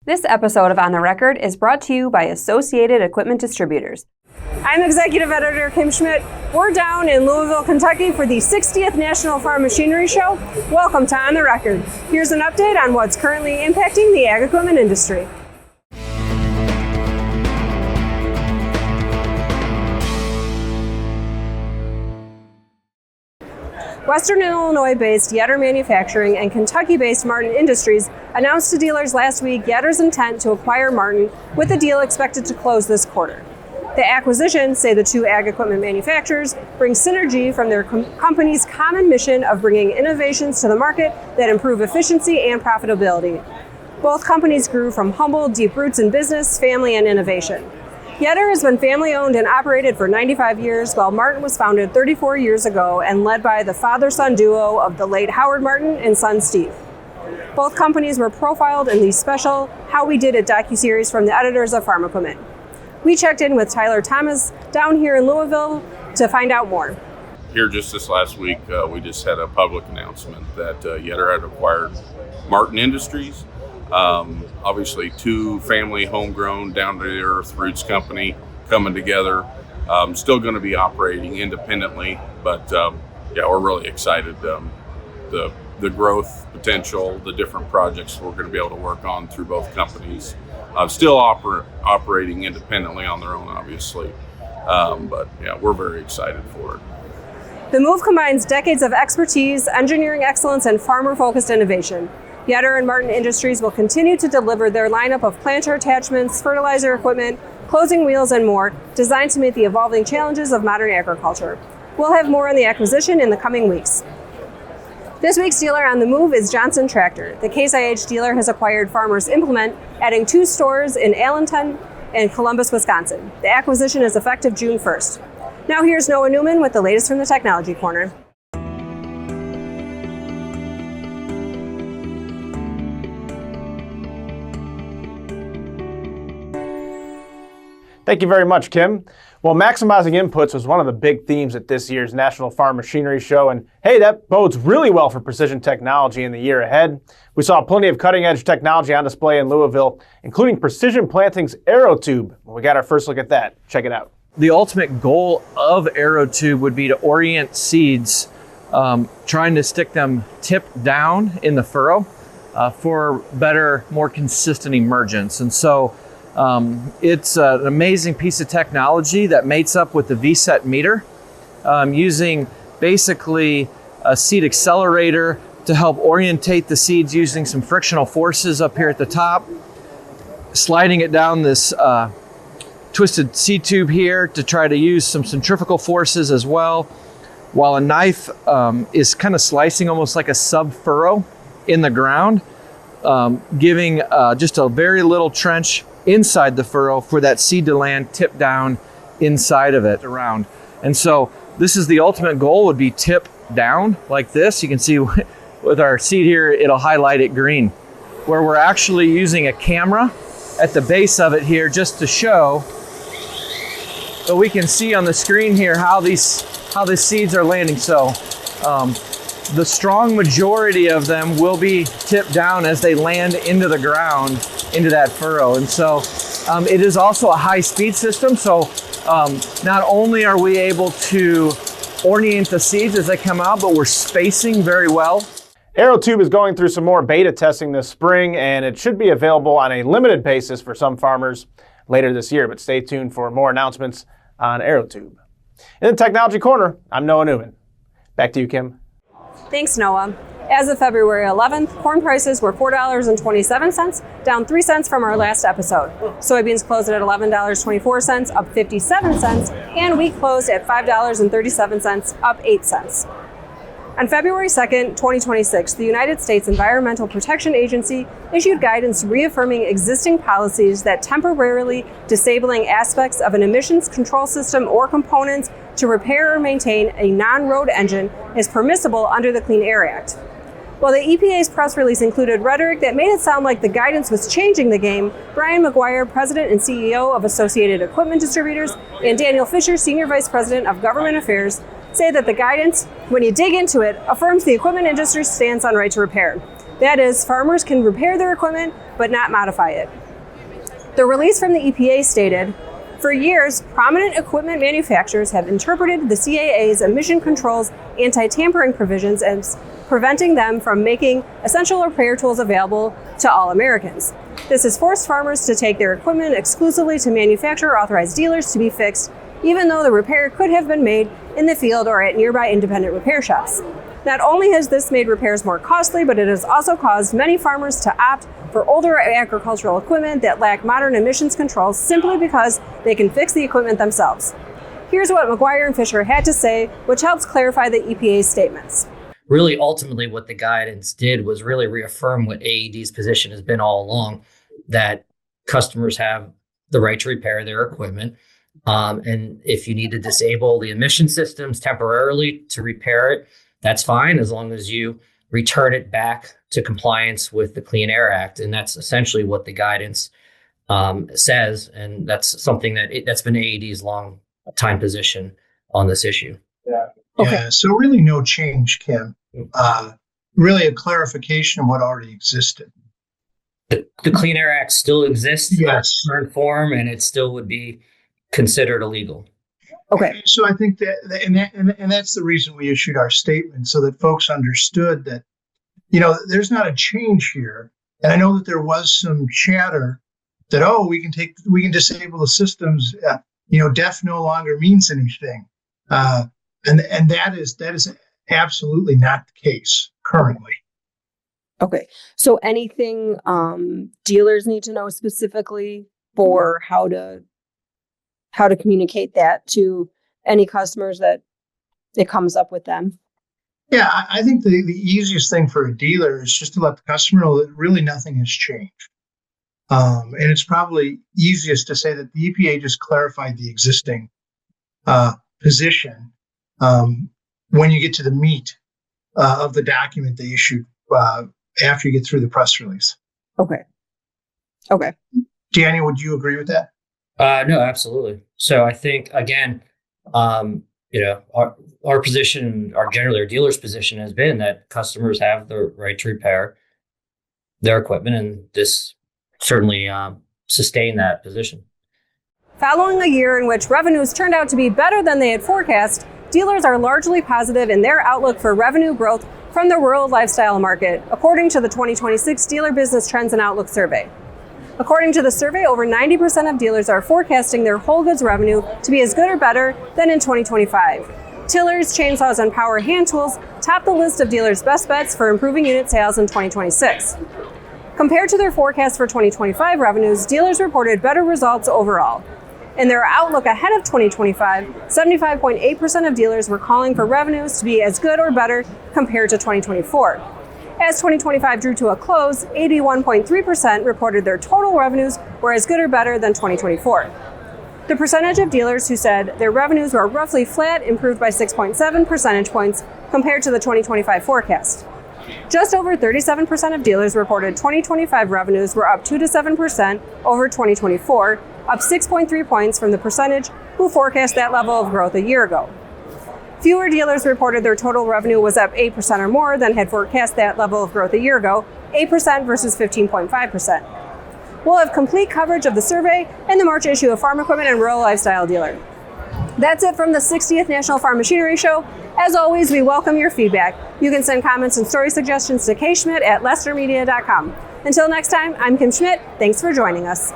This episode of On the Record is brought to you by Associated Equipment Distributors. I'm Executive Editor Kim Schmidt. We're down in Louisville, Kentucky for the 60th National Farm Machinery Show. Welcome to On the Record. Here's an update on what's currently impacting the ag equipment industry. Western Illinois-based Yetter Manufacturing and Kentucky-based Martin Industries announced to dealers last week Yetter's intent to acquire Martin, with the deal expected to close this quarter. The acquisition, say the two ag equipment manufacturers, brings synergy from their company's common mission of bringing innovations to the market that improve efficiency and profitability. Both companies grew from humble, deep roots in business, family, and innovation. Yetter has been family-owned and operated for 95 years, while Martin was founded 34 years ago and led by the father-son duo of the late Howard Martin and son Steve. Both companies were profiled in the special How We Did It docuseries from the editors of Farm Equipment. We checked in with Tyler Thomas down here in Louisville to find out more. Here just this last week, we just had a public announcement that Yetter had acquired Martin Industries. Obviously, two family, homegrown, down-to-earth roots company coming together. Still going to be operating independently, but we're really excited. The growth potential, the different projects we're going to be able to work on through both companies. Still operating independently on their own, obviously. We're very excited for it. The move combines decades of expertise, engineering excellence, and farmer-focused innovation. Yetter and Martin Industries will continue to deliver their lineup of planter attachments, fertilizer equipment, closing wheels, and more, designed to meet the evolving challenges of modern agriculture. We'll have more on the acquisition in the coming weeks. This week's dealer on the move is Johnson Tractor. The Case IH dealer has acquired Farmers Implement, adding 2 stores in Allenton and Columbus, Wisconsin. The acquisition is effective June 1st. Now here's Noah Newman with the latest from the Technology Corner. Thank you very much, Kim. Well, maximizing inputs was one of the big themes at this year's National Farm Machinery Show, and hey, that bodes really well for precision technology in the year ahead. We saw plenty of cutting-edge technology on display in Louisville, including Precision Planting's ArrowTube. We got our first look at that. Check it out. The ultimate goal of ArrowTube would be to orient seeds, trying to stick them tip down in the furrow for better, more consistent emergence. And so it's an amazing piece of technology that mates up with the VSET meter, using basically a seed accelerator to help orientate the seeds using some frictional forces up here at the top, sliding it down this twisted seed tube here to try to use some centrifugal forces as well, while a knife is kind of slicing almost like a sub-furrow in the ground, giving just a very little trench inside the furrow for that seed to land tip down inside of it around. And so this is the ultimate goal, would be tip down like this. You can see with our seed here, it'll highlight it green, where we're actually using a camera at the base of it here just to show. So we can see on the screen here how the seeds are landing. So the strong majority of them will be tipped down as they land into the ground, into that furrow. And so it is also a high-speed system. So not only are we able to orient the seeds as they come out, but we're spacing very well. ArrowTube is going through some more beta testing this spring, and it should be available on a limited basis for some farmers later this year. But stay tuned for more announcements on ArrowTube. In the Technology Corner, I'm Noah Newman. Back to you, Kim. Thanks, Noah. As of February 11th, corn prices were $4.27, down 3 cents from our last episode. Soybeans closed at $11.24, up 57 cents, and wheat closed at $5.37, up 8 cents. On February 2nd, 2026, the United States Environmental Protection Agency issued guidance reaffirming existing policies that temporarily disabling aspects of an emissions control system or components to repair or maintain a non-road engine is permissible under the Clean Air Act. While the EPA's press release included rhetoric that made it sound like the guidance was changing the game, Brian McGuire, President and CEO of Associated Equipment Distributors, and Daniel Fisher, Senior Vice President of Government Affairs, say that the guidance, when you dig into it, affirms the equipment industry's stance on right to repair. That is, farmers can repair their equipment but not modify it. The release from the EPA stated, "For years, prominent equipment manufacturers have interpreted the CAA's emission controls anti-tampering provisions as preventing them from making essential repair tools available to all Americans. This has forced farmers to take their equipment exclusively to manufacturer-authorized dealers to be fixed, even though the repair could have been made in the field or at nearby independent repair shops. Not only has this made repairs more costly, but it has also caused many farmers to opt for older agricultural equipment that lack modern emissions controls simply because they can fix the equipment themselves." Here's what McGuire and Fisher had to say, which helps clarify the EPA's statements. Really, ultimately, what the guidance did was really reaffirm what AED's position has been all along, that customers have the right to repair their equipment. And if you need to disable the emission systems temporarily to repair it, that's fine, as long as you return it back to compliance with the Clean Air Act. And that's essentially what the guidance says. And that's something that's been AED's long time position on this issue. Okay. Yeah, so really no change, Kim. Really a clarification of what already existed. The Clean Air Act still exists in Yes. its current form, and it still would be considered illegal. Okay. So I think and that's the reason we issued our statement, so that folks understood that, there's not a change here. And I know that there was some chatter that, we can disable the systems. DEF no longer means anything. And that is absolutely not the case currently. Okay. So anything dealers need to know specifically for how to communicate that to any customers that it comes up with them? Yeah, I think the easiest thing for a dealer is just to let the customer know that really nothing has changed. And it's probably easiest to say that the EPA just clarified the existing position when you get to the meat of the document they issued after you get through the press release. Okay. Danny, would you agree with that? No, absolutely. So I think, again, our position, our dealer's position has been that customers have the right to repair their equipment, and this certainly sustained that position. Following a year in which revenues turned out to be better than they had forecast, dealers are largely positive in their outlook for revenue growth from the rural lifestyle market, according to the 2026 Dealer Business Trends and Outlook Survey. According to the survey, over 90% of dealers are forecasting their whole goods revenue to be as good or better than in 2025. Tillers, chainsaws, and power hand tools top the list of dealers' best bets for improving unit sales in 2026. Compared to their forecast for 2025 revenues, dealers reported better results overall. In their outlook ahead of 2025, 75.8% of dealers were calling for revenues to be as good or better compared to 2024. As 2025 drew to a close, 81.3% reported their total revenues were as good or better than 2024. The percentage of dealers who said their revenues were roughly flat improved by 6.7 percentage points compared to the 2025 forecast. Just over 37% of dealers reported 2025 revenues were up 2 to 7% over 2024, up 6.3 points from the percentage who forecast that level of growth a year ago. Fewer dealers reported their total revenue was up 8% or more than had forecast that level of growth a year ago, 8% versus 15.5%. We'll have complete coverage of the survey in the March issue of Farm Equipment and Rural Lifestyle Dealer. That's it from the 60th National Farm Machinery Show. As always, we welcome your feedback. You can send comments and story suggestions to kschmidt@lestermedia.com. Until next time, I'm Kim Schmidt. Thanks for joining us.